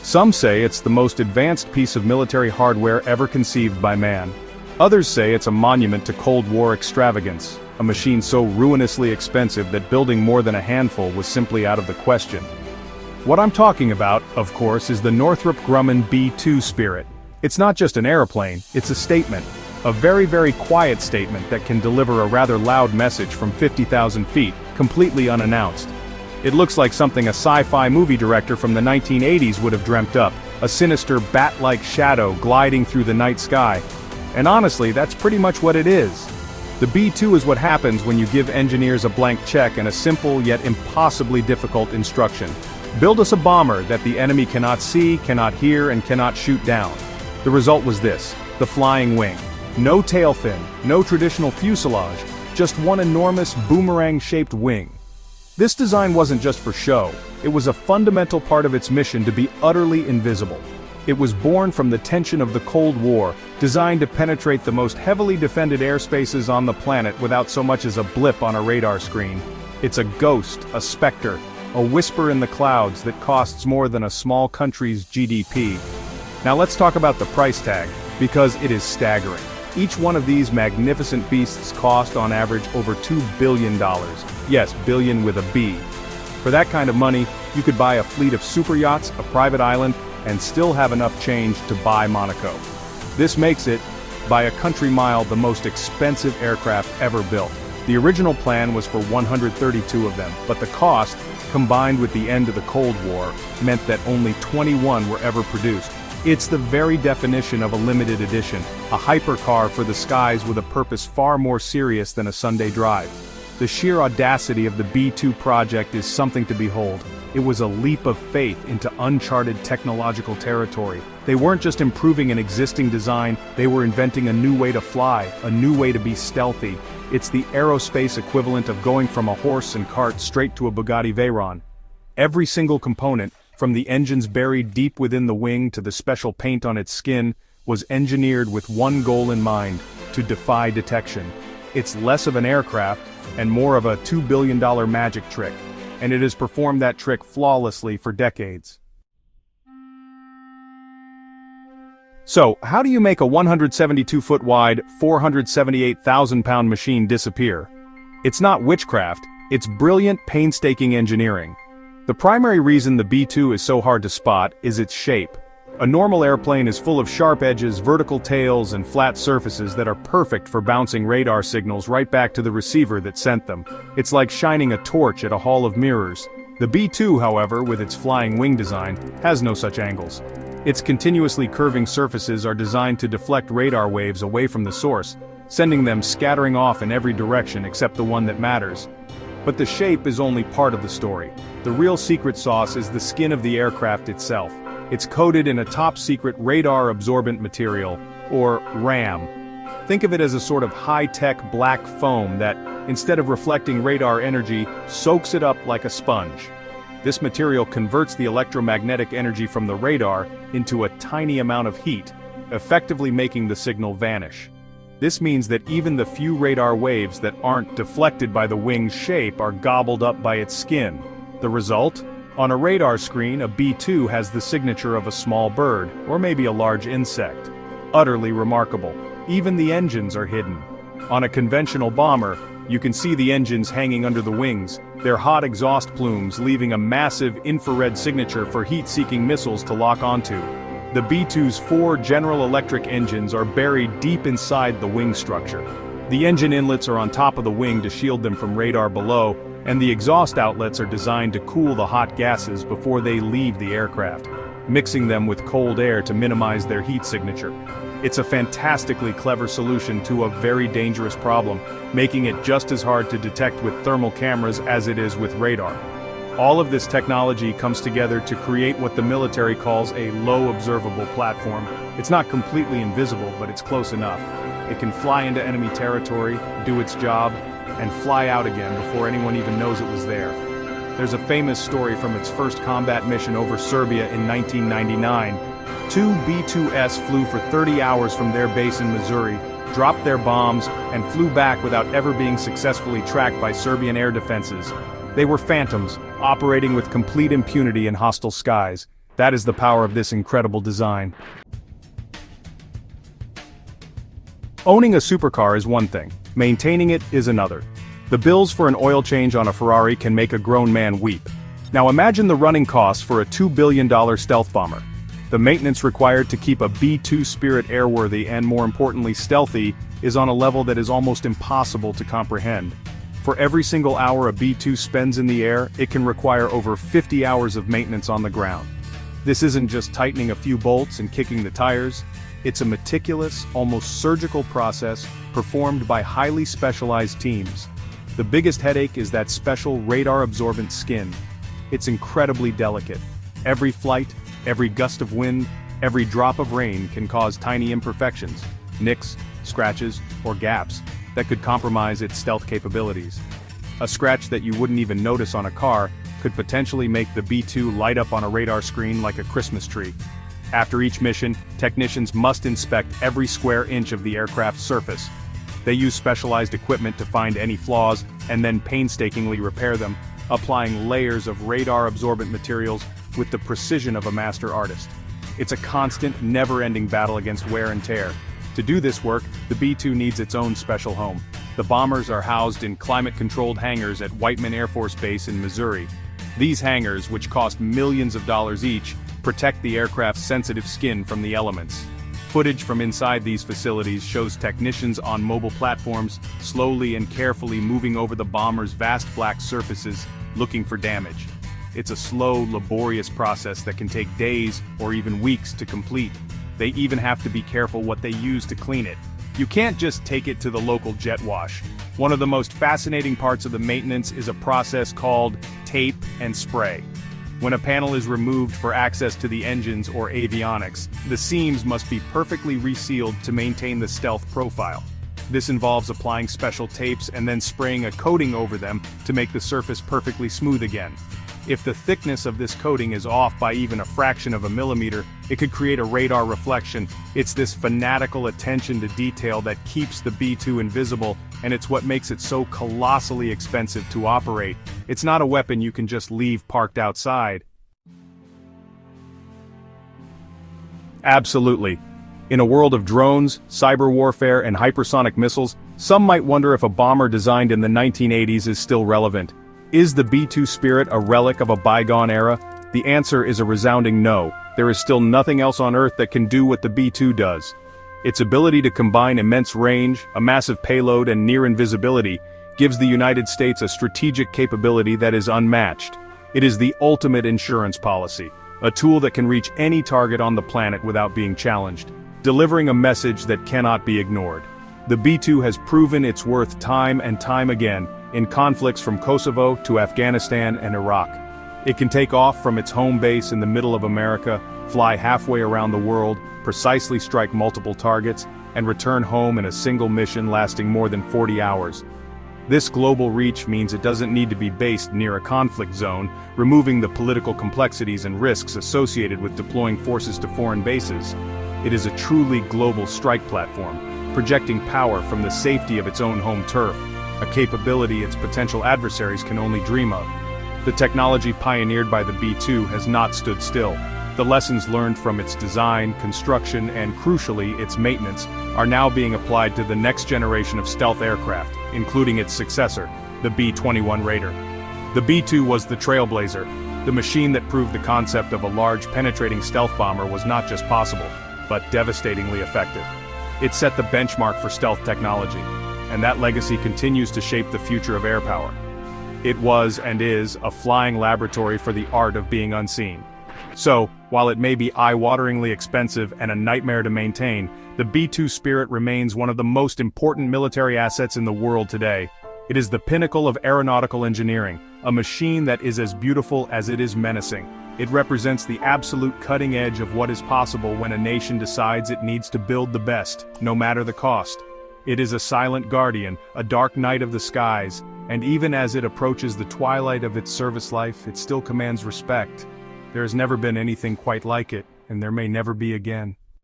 Some say it's the most advanced piece of military hardware ever conceived by man. Others say it's a monument to Cold War extravagance, a machine so ruinously expensive that building more than a handful was simply out of the question. What I'm talking about, of course, is the Northrop Grumman B-2 Spirit. It's not just an airplane, it's a statement. A very, very quiet statement that can deliver a rather loud message from 50,000 feet, completely unannounced. It looks like something a sci-fi movie director from the 1980s would have dreamt up, a sinister bat-like shadow gliding through the night sky. And honestly, that's pretty much what it is. The B-2 is what happens when you give engineers a blank check and a simple yet impossibly difficult instruction. Build us a bomber that the enemy cannot see, cannot hear, and cannot shoot down. The result was this: the flying wing. No tail fin, no traditional fuselage, just one enormous boomerang-shaped wing. This design wasn't just for show, it was a fundamental part of its mission to be utterly invisible. It was born from the tension of the Cold War, designed to penetrate the most heavily defended airspaces on the planet without so much as a blip on a radar screen. It's a ghost, a specter, a whisper in the clouds that costs more than a small country's GDP. Now let's talk about the price tag, because it is staggering. Each one of these magnificent beasts cost on average over $2 billion. Yes, billion with a B. For that kind of money, you could buy a fleet of super yachts, a private island, and still have enough change to buy Monaco. This makes it, by a country mile, the most expensive aircraft ever built. The original plan was for 132 of them, but the cost, combined with the end of the Cold War, meant that only 21 were ever produced. It's the very definition of a limited edition, a hypercar for the skies with a purpose far more serious than a Sunday drive. The sheer audacity of the B-2 project is something to behold. It was a leap of faith into uncharted technological territory. They weren't just improving an existing design, they were inventing a new way to fly, a new way to be stealthy. It's the aerospace equivalent of going from a horse and cart straight to a Bugatti Veyron. Every single component, from the engines buried deep within the wing to the special paint on its skin, was engineered with one goal in mind: to defy detection. It's less of an aircraft, and more of a $2 billion magic trick, and it has performed that trick flawlessly for decades. So, how do you make a 172-foot wide, 478,000-pound machine disappear? It's not witchcraft, it's brilliant, painstaking engineering. The primary reason the B-2 is so hard to spot is its shape. A normal airplane is full of sharp edges, vertical tails, and flat surfaces that are perfect for bouncing radar signals right back to the receiver that sent them. It's like shining a torch at a hall of mirrors. The B-2, however, with its flying wing design, has no such angles. Its continuously curving surfaces are designed to deflect radar waves away from the source, sending them scattering off in every direction except the one that matters. But the shape is only part of the story. The real secret sauce is the skin of the aircraft itself. It's coated in a top-secret radar-absorbent material, or RAM. Think of it as a sort of high-tech black foam that, instead of reflecting radar energy, soaks it up like a sponge. This material converts the electromagnetic energy from the radar into a tiny amount of heat, effectively making the signal vanish. This means that even the few radar waves that aren't deflected by the wing's shape are gobbled up by its skin. The result? On a radar screen, a B-2 has the signature of a small bird, or maybe a large insect. Utterly remarkable. Even the engines are hidden. On a conventional bomber, you can see the engines hanging under the wings, their hot exhaust plumes leaving a massive infrared signature for heat-seeking missiles to lock onto. The B-2's 4 General Electric engines are buried deep inside the wing structure. The engine inlets are on top of the wing to shield them from radar below, and the exhaust outlets are designed to cool the hot gases before they leave the aircraft, mixing them with cold air to minimize their heat signature. It's a fantastically clever solution to a very dangerous problem, making it just as hard to detect with thermal cameras as it is with radar. All of this technology comes together to create what the military calls a low observable platform. It's not completely invisible, but it's close enough. It can fly into enemy territory, do its job, and fly out again before anyone even knows it was there. There's a famous story from its first combat mission over Serbia in 1999. 2 B-2s flew for 30 hours from their base in Missouri, dropped their bombs, and flew back without ever being successfully tracked by Serbian air defenses. They were phantoms, operating with complete impunity in hostile skies. That is the power of this incredible design. Owning a supercar is one thing, maintaining it is another. The bills for an oil change on a Ferrari can make a grown man weep. Now imagine the running costs for a $2 billion stealth bomber. The maintenance required to keep a B-2 Spirit airworthy and, more importantly, stealthy is on a level that is almost impossible to comprehend. For every single hour a B-2 spends in the air, it can require over 50 hours of maintenance on the ground. This isn't just tightening a few bolts and kicking the tires. It's a meticulous, almost surgical process performed by highly specialized teams. The biggest headache is that special radar-absorbent skin. It's incredibly delicate. Every flight, every gust of wind, every drop of rain can cause tiny imperfections, nicks, scratches, or gaps that could compromise its stealth capabilities. A scratch that you wouldn't even notice on a car could potentially make the B-2 light up on a radar screen like a Christmas tree. After each mission, technicians must inspect every square inch of the aircraft's surface. They use specialized equipment to find any flaws and then painstakingly repair them, applying layers of radar-absorbent materials with the precision of a master artist. It's a constant, never-ending battle against wear and tear. To do this work, the B-2 needs its own special home. The bombers are housed in climate-controlled hangars at Whiteman Air Force Base in Missouri. These hangars, which cost millions of dollars each, protect the aircraft's sensitive skin from the elements. Footage from inside these facilities shows technicians on mobile platforms slowly and carefully moving over the bomber's vast black surfaces, looking for damage. It's a slow, laborious process that can take days or even weeks to complete. They even have to be careful what they use to clean it. You can't just take it to the local jet wash. One of the most fascinating parts of the maintenance is a process called tape and spray. When a panel is removed for access to the engines or avionics, the seams must be perfectly resealed to maintain the stealth profile. This involves applying special tapes and then spraying a coating over them to make the surface perfectly smooth again. If the thickness of this coating is off by even a fraction of a millimeter, it could create a radar reflection. It's this fanatical attention to detail that keeps the B-2 invisible, and it's what makes it so colossally expensive to operate. It's not a weapon you can just leave parked outside. Absolutely. In a world of drones, cyber warfare, and hypersonic missiles, some might wonder if a bomber designed in the 1980s is still relevant. Is the B-2 Spirit a relic of a bygone era? The answer is a resounding no. There is still nothing else on Earth that can do what the B-2 does. Its ability to combine immense range, a massive payload, and near invisibility gives the United States a strategic capability that is unmatched. It is the ultimate insurance policy, a tool that can reach any target on the planet without being challenged, delivering a message that cannot be ignored. The B-2 has proven its worth time and time again, in conflicts from Kosovo to Afghanistan and Iraq. It can take off from its home base in the middle of America, fly halfway around the world, precisely strike multiple targets, and return home in a single mission lasting more than 40 hours. This global reach means it doesn't need to be based near a conflict zone, removing the political complexities and risks associated with deploying forces to foreign bases. It is a truly global strike platform, projecting power from the safety of its own home turf, a capability its potential adversaries can only dream of. The technology pioneered by the B-2 has not stood still. The lessons learned from its design, construction, and crucially, its maintenance, are now being applied to the next generation of stealth aircraft, including its successor, the B-21 Raider. The B-2 was the trailblazer, the machine that proved the concept of a large penetrating stealth bomber was not just possible, but devastatingly effective. It set the benchmark for stealth technology, and that legacy continues to shape the future of air power. It was and is a flying laboratory for the art of being unseen. So, while it may be eye-wateringly expensive and a nightmare to maintain, the B-2 Spirit remains one of the most important military assets in the world today. It is the pinnacle of aeronautical engineering, a machine that is as beautiful as it is menacing. It represents the absolute cutting edge of what is possible when a nation decides it needs to build the best, no matter the cost. It is a silent guardian, a dark night of the skies, and even as it approaches the twilight of its service life, it still commands respect. There has never been anything quite like it, and there may never be again.